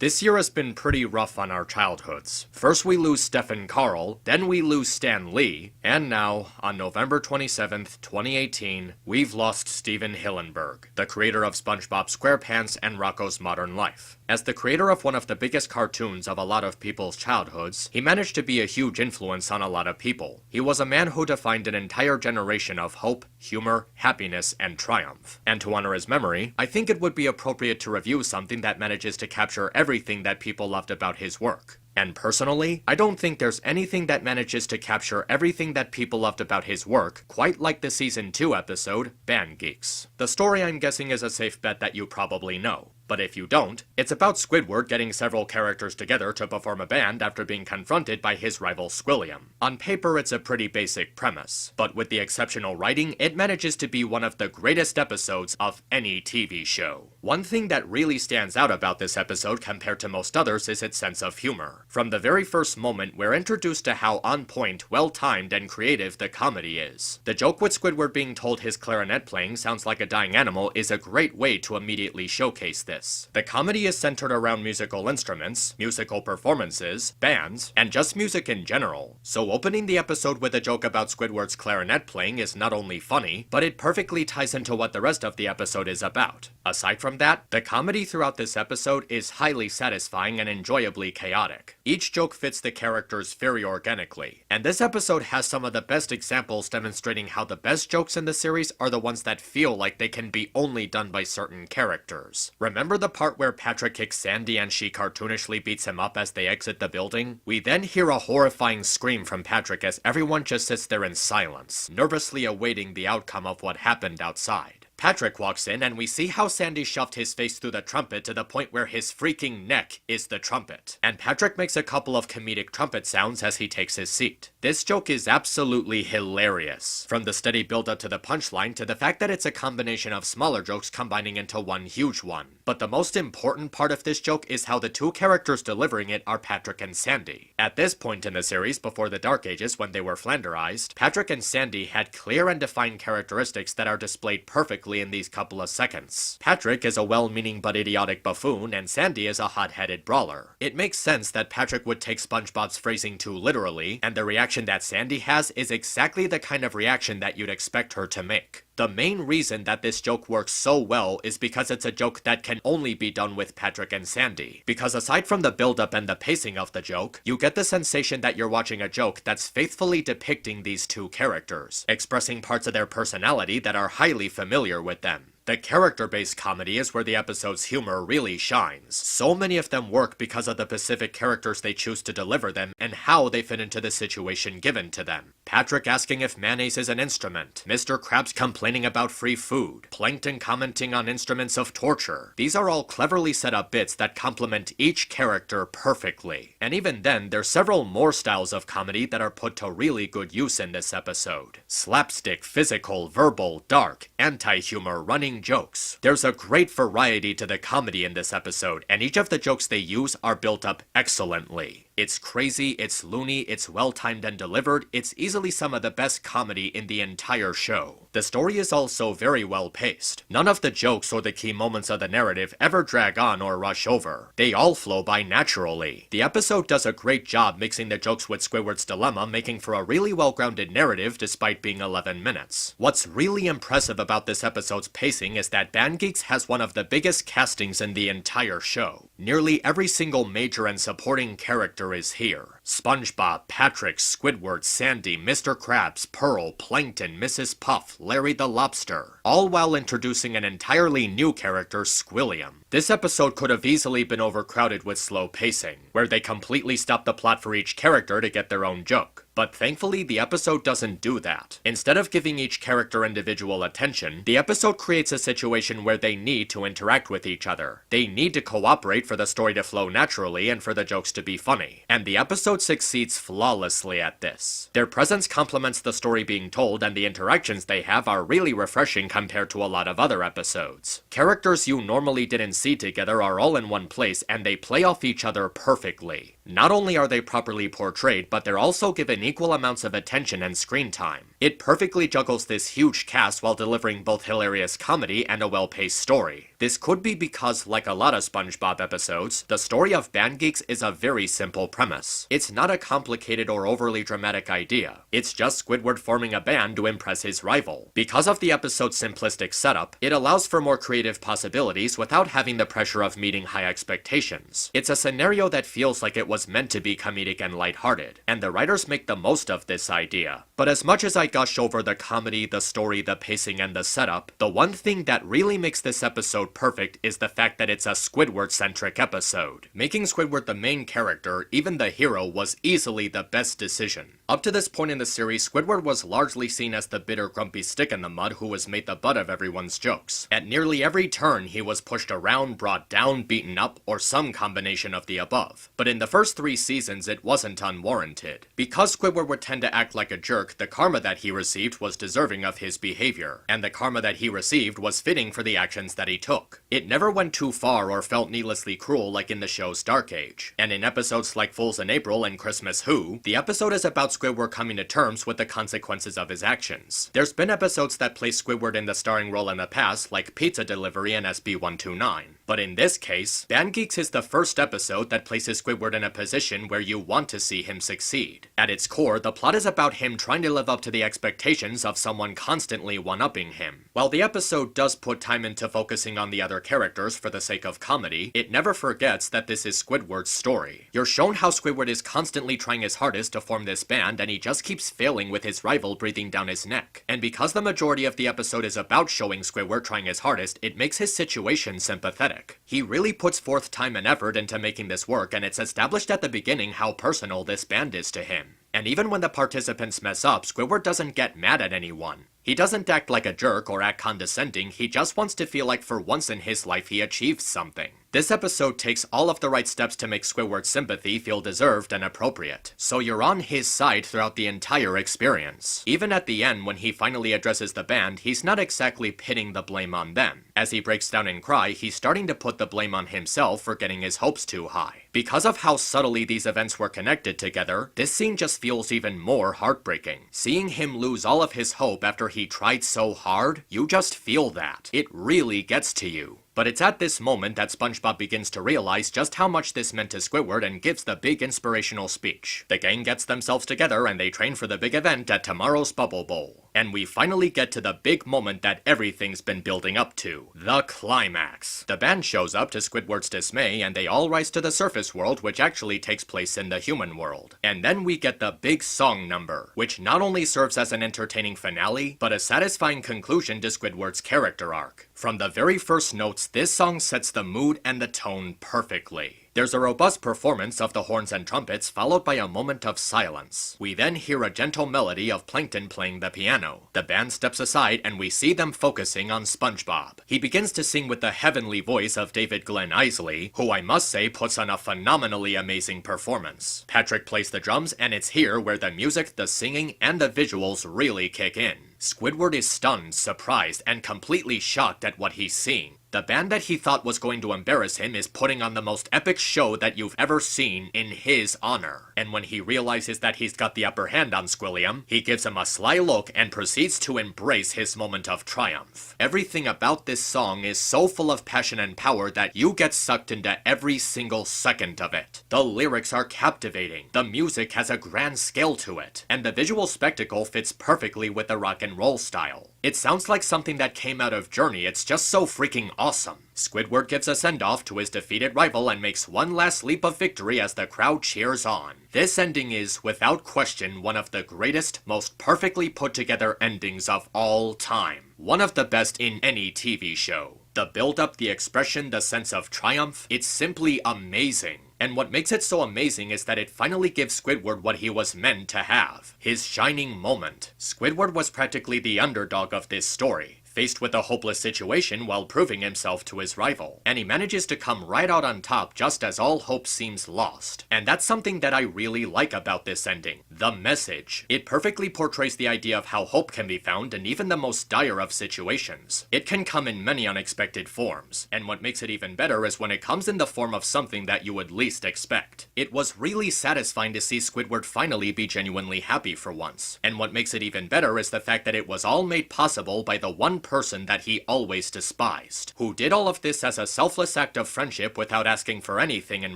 This year has been pretty rough on our childhoods. First we lose Stephen Carl, then we lose Stan Lee, and now, on November 27th, 2018, we've lost Steven Hillenburg, the creator of SpongeBob SquarePants and Rocko's Modern Life. As the creator of one of the biggest cartoons of a lot of people's childhoods, he managed to be a huge influence on a lot of people. He was a man who defined an entire generation of hope, humor, happiness, and triumph. And to honor his memory, I think it would be appropriate to review something that manages to capture everything that people loved about his work. And personally, I don't think there's anything that manages to capture everything that people loved about his work quite like the Season 2 episode, Band Geeks. The story I'm guessing is a safe bet that you probably know. But if you don't, it's about Squidward getting several characters together to perform a band after being confronted by his rival Squilliam. On paper, it's a pretty basic premise, but with the exceptional writing, it manages to be one of the greatest episodes of any TV show. One thing that really stands out about this episode compared to most others is its sense of humor. From the very first moment, we're introduced to how on point, well-timed, and creative the comedy is. The joke with Squidward being told his clarinet playing sounds like a dying animal is a great way to immediately showcase this. The comedy is centered around musical instruments, musical performances, bands, and just music in general. So opening the episode with a joke about Squidward's clarinet playing is not only funny, but it perfectly ties into what the rest of the episode is about. Aside from that, the comedy throughout this episode is highly satisfying and enjoyably chaotic. Each joke fits the characters very organically, and this episode has some of the best examples demonstrating how the best jokes in the series are the ones that feel like they can be only done by certain characters. Remember the part where Patrick kicks Sandy and she cartoonishly beats him up as they exit the building? We then hear a horrifying scream from Patrick as everyone just sits there in silence, nervously awaiting the outcome of what happened outside. Patrick walks in and we see how Sandy shoved his face through the trumpet to the point where his freaking neck is the trumpet. And Patrick makes a couple of comedic trumpet sounds as he takes his seat. This joke is absolutely hilarious. From the steady build-up to the punchline to the fact that it's a combination of smaller jokes combining into one huge one. But the most important part of this joke is how the two characters delivering it are Patrick and Sandy. At this point in the series, before the Dark Ages when they were Flanderized, Patrick and Sandy had clear and defined characteristics that are displayed perfectly in these couple of seconds. Patrick is a well-meaning but idiotic buffoon, and Sandy is a hot-headed brawler. It makes sense that Patrick would take SpongeBob's phrasing too literally, and the reaction that Sandy has is exactly the kind of reaction that you'd expect her to make. The main reason that this joke works so well is because it's a joke that can only be done with Patrick and Sandy. Because aside from the build-up and the pacing of the joke, you get the sensation that you're watching a joke that's faithfully depicting these two characters, expressing parts of their personality that are highly familiar with them. The character-based comedy is where the episode's humor really shines. So many of them work because of the specific characters they choose to deliver them and how they fit into the situation given to them. Patrick asking if mayonnaise is an instrument, Mr. Krabs complaining about free food, Plankton commenting on instruments of torture. These are all cleverly set up bits that complement each character perfectly. And even then, there's several more styles of comedy that are put to really good use in this episode. Slapstick, physical, verbal, dark, anti-humor, running jokes. There's a great variety to the comedy in this episode, and each of the jokes they use are built up excellently. It's crazy, it's loony, it's well-timed and delivered, it's easily some of the best comedy in the entire show. The story is also very well-paced. None of the jokes or the key moments of the narrative ever drag on or rush over. They all flow by naturally. The episode does a great job mixing the jokes with Squidward's dilemma, making for a really well-grounded narrative despite being 11 minutes. What's really impressive about this episode's pacing is that Band Geeks has one of the biggest castings in the entire show. Nearly every single major and supporting character is here. SpongeBob, Patrick, Squidward, Sandy, Mr. Krabs, Pearl, Plankton, Mrs. Puff, Larry the Lobster, all while introducing an entirely new character, Squilliam. This episode could have easily been overcrowded with slow pacing, where they completely stop the plot for each character to get their own joke. But thankfully, the episode doesn't do that. Instead of giving each character individual attention, the episode creates a situation where they need to interact with each other. They need to cooperate for the story to flow naturally and for the jokes to be funny. And the episode succeeds flawlessly at this. Their presence complements the story being told, and the interactions they have are really refreshing compared to a lot of other episodes. Characters you normally didn't see together are all in one place, and they play off each other perfectly. Not only are they properly portrayed, but they're also given equal amounts of attention and screen time. It perfectly juggles this huge cast while delivering both hilarious comedy and a well-paced story. This could be because, like a lot of SpongeBob episodes, the story of Band Geeks is a very simple premise. It's not a complicated or overly dramatic idea. It's just Squidward forming a band to impress his rival. Because of the episode's simplistic setup, it allows for more creative possibilities without having the pressure of meeting high expectations. It's a scenario that feels like it was meant to be comedic and lighthearted, and the writers make the most of this idea. But as much as I gush over the comedy, the story, the pacing, and the setup, the one thing that really makes this episode perfect is the fact that it's a Squidward-centric episode. Making Squidward the main character, even the hero, was easily the best decision. Up to this point in the series, Squidward was largely seen as the bitter, grumpy stick in the mud who was made the butt of everyone's jokes. At nearly every turn, he was pushed around, brought down, beaten up, or some combination of the above. But in the first 3 seasons, it wasn't unwarranted. Because Squidward would tend to act like a jerk, the karma that he received was deserving of his behavior, and the karma that he received was fitting for the actions that he took. It never went too far or felt needlessly cruel like in the show's Dark Age. And in episodes like Fools in April and Christmas Who, the episode is about Squidward coming to terms with the consequences of his actions. There's been episodes that place Squidward in the starring role in the past, like Pizza Delivery and SB129. But in this case, Band Geeks is the first episode that places Squidward in a position where you want to see him succeed. At its core, the plot is about him trying to live up to the expectations of someone constantly one-upping him. While the episode does put time into focusing on the other characters for the sake of comedy, it never forgets that this is Squidward's story. You're shown how Squidward is constantly trying his hardest to form this band, and he just keeps failing with his rival breathing down his neck. And because the majority of the episode is about showing Squidward trying his hardest, it makes his situation sympathetic. He really puts forth time and effort into making this work, and it's established at the beginning how personal this band is to him. And even when the participants mess up, Squidward doesn't get mad at anyone. He doesn't act like a jerk or act condescending, he just wants to feel like for once in his life he achieved something. This episode takes all of the right steps to make Squidward's sympathy feel deserved and appropriate, so you're on his side throughout the entire experience. Even at the end, when he finally addresses the band, he's not exactly pinning the blame on them. As he breaks down and cries, he's starting to put the blame on himself for getting his hopes too high. Because of how subtly these events were connected together, this scene just feels even more heartbreaking. Seeing him lose all of his hope after he tried so hard, you just feel that. It really gets to you. But it's at this moment that SpongeBob begins to realize just how much this meant to Squidward and gives the big inspirational speech. The gang gets themselves together and they train for the big event at tomorrow's Bubble Bowl. And we finally get to the big moment that everything's been building up to. The climax. The band shows up to Squidward's dismay and they all rise to the surface world, which actually takes place in the human world. And then we get the big song number, which not only serves as an entertaining finale, but a satisfying conclusion to Squidward's character arc. From the very first notes, this song sets the mood and the tone perfectly. There's a robust performance of the horns and trumpets, followed by a moment of silence. We then hear a gentle melody of Plankton playing the piano. The band steps aside and we see them focusing on SpongeBob. He begins to sing with the heavenly voice of David Glenn Isley, who I must say puts on a phenomenally amazing performance. Patrick plays the drums, and it's here where the music, the singing, and the visuals really kick in. Squidward is stunned, surprised, and completely shocked at what he's seeing. The band that he thought was going to embarrass him is putting on the most epic show that you've ever seen in his honor. And when he realizes that he's got the upper hand on Squilliam, he gives him a sly look and proceeds to embrace his moment of triumph. Everything about this song is so full of passion and power that you get sucked into every single second of it. The lyrics are captivating, the music has a grand scale to it, and the visual spectacle fits perfectly with the rock and roll style. It sounds like something that came out of Journey, it's just so freaking awesome. Squidward gives a send-off to his defeated rival and makes one last leap of victory as the crowd cheers on. This ending is, without question, one of the greatest, most perfectly put together endings of all time. One of the best in any TV show. The build-up, the expression, the sense of triumph, it's simply amazing. And what makes it so amazing is that it finally gives Squidward what he was meant to have. His shining moment. Squidward was practically the underdog of this story, faced with a hopeless situation while proving himself to his rival. And he manages to come right out on top just as all hope seems lost. And that's something that I really like about this ending. The message. It perfectly portrays the idea of how hope can be found in even the most dire of situations. It can come in many unexpected forms. And what makes it even better is when it comes in the form of something that you would least expect. It was really satisfying to see Squidward finally be genuinely happy for once. And what makes it even better is the fact that it was all made possible by the one person that he always despised, who did all of this as a selfless act of friendship without asking for anything in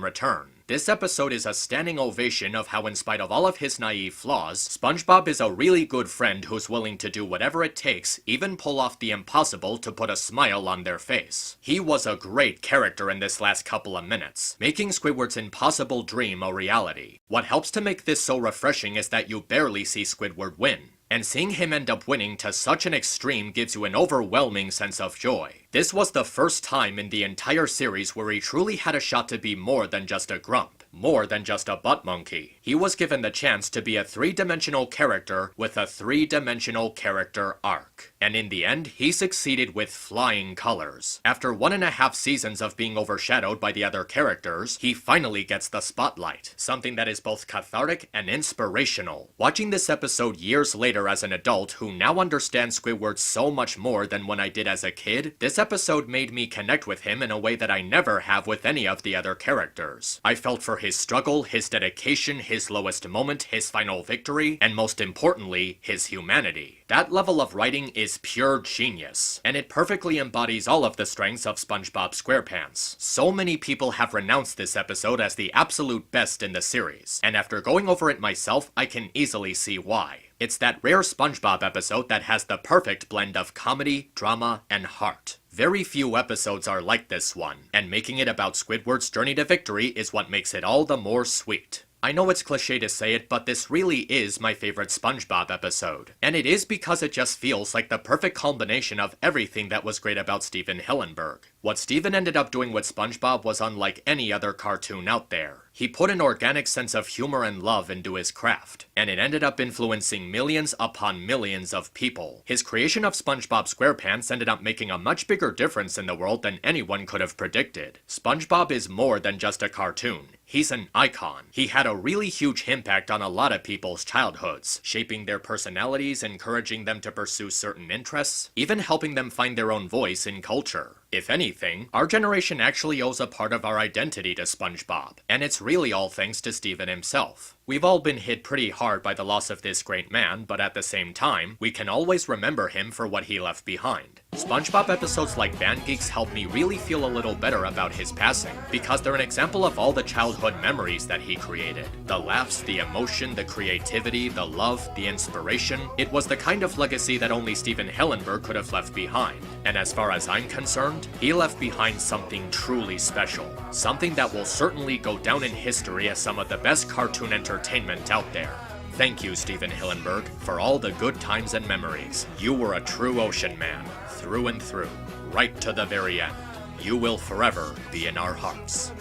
return. This episode is a standing ovation of how, in spite of all of his naive flaws, SpongeBob is a really good friend who's willing to do whatever it takes, even pull off the impossible to put a smile on their face. He was a great character in this last couple of minutes, making Squidward's impossible dream a reality. What helps to make this so refreshing is that you barely see Squidward win. And seeing him end up winning to such an extreme gives you an overwhelming sense of joy. This was the first time in the entire series where he truly had a shot to be more than just a grump, more than just a butt monkey. He was given the chance to be a three-dimensional character with a three-dimensional character arc. And in the end, he succeeded with flying colors. After 1.5 seasons of being overshadowed by the other characters, he finally gets the spotlight, something that is both cathartic and inspirational. Watching this episode years later as an adult who now understands Squidward so much more than when I did as a kid, this episode made me connect with him in a way that I never have with any of the other characters. I felt for his struggle, his dedication, his lowest moment, his final victory, and most importantly, his humanity. That level of writing is pure genius, and it perfectly embodies all of the strengths of SpongeBob SquarePants. So many people have renounced this episode as the absolute best in the series, and after going over it myself, I can easily see why. It's that rare SpongeBob episode that has the perfect blend of comedy, drama, and heart. Very few episodes are like this one, and making it about Squidward's journey to victory is what makes it all the more sweet. I know it's cliche to say it, but this really is my favorite SpongeBob episode. And it is because it just feels like the perfect combination of everything that was great about Stephen Hillenburg. What Stephen ended up doing with SpongeBob was unlike any other cartoon out there. He put an organic sense of humor and love into his craft, and it ended up influencing millions upon millions of people. His creation of SpongeBob SquarePants ended up making a much bigger difference in the world than anyone could have predicted. SpongeBob is more than just a cartoon. He's an icon. He had a really huge impact on a lot of people's childhoods, shaping their personalities, encouraging them to pursue certain interests, even helping them find their own voice in culture. If anything, our generation actually owes a part of our identity to SpongeBob, and it's really all thanks to Stephen himself. We've all been hit pretty hard by the loss of this great man, but at the same time, we can always remember him for what he left behind. SpongeBob episodes like Geeks help me really feel a little better about his passing, because they're an example of all the childhood memories that he created. The laughs, the emotion, the creativity, the love, the inspiration. It was the kind of legacy that only Stephen Hillenburg could have left behind. And as far as I'm concerned, he left behind something truly special. Something that will certainly go down in history as some of the best cartoon entertainment out there. Thank you, Stephen Hillenburg, for all the good times and memories. You were a true ocean man, through and through, right to the very end. You will forever be in our hearts.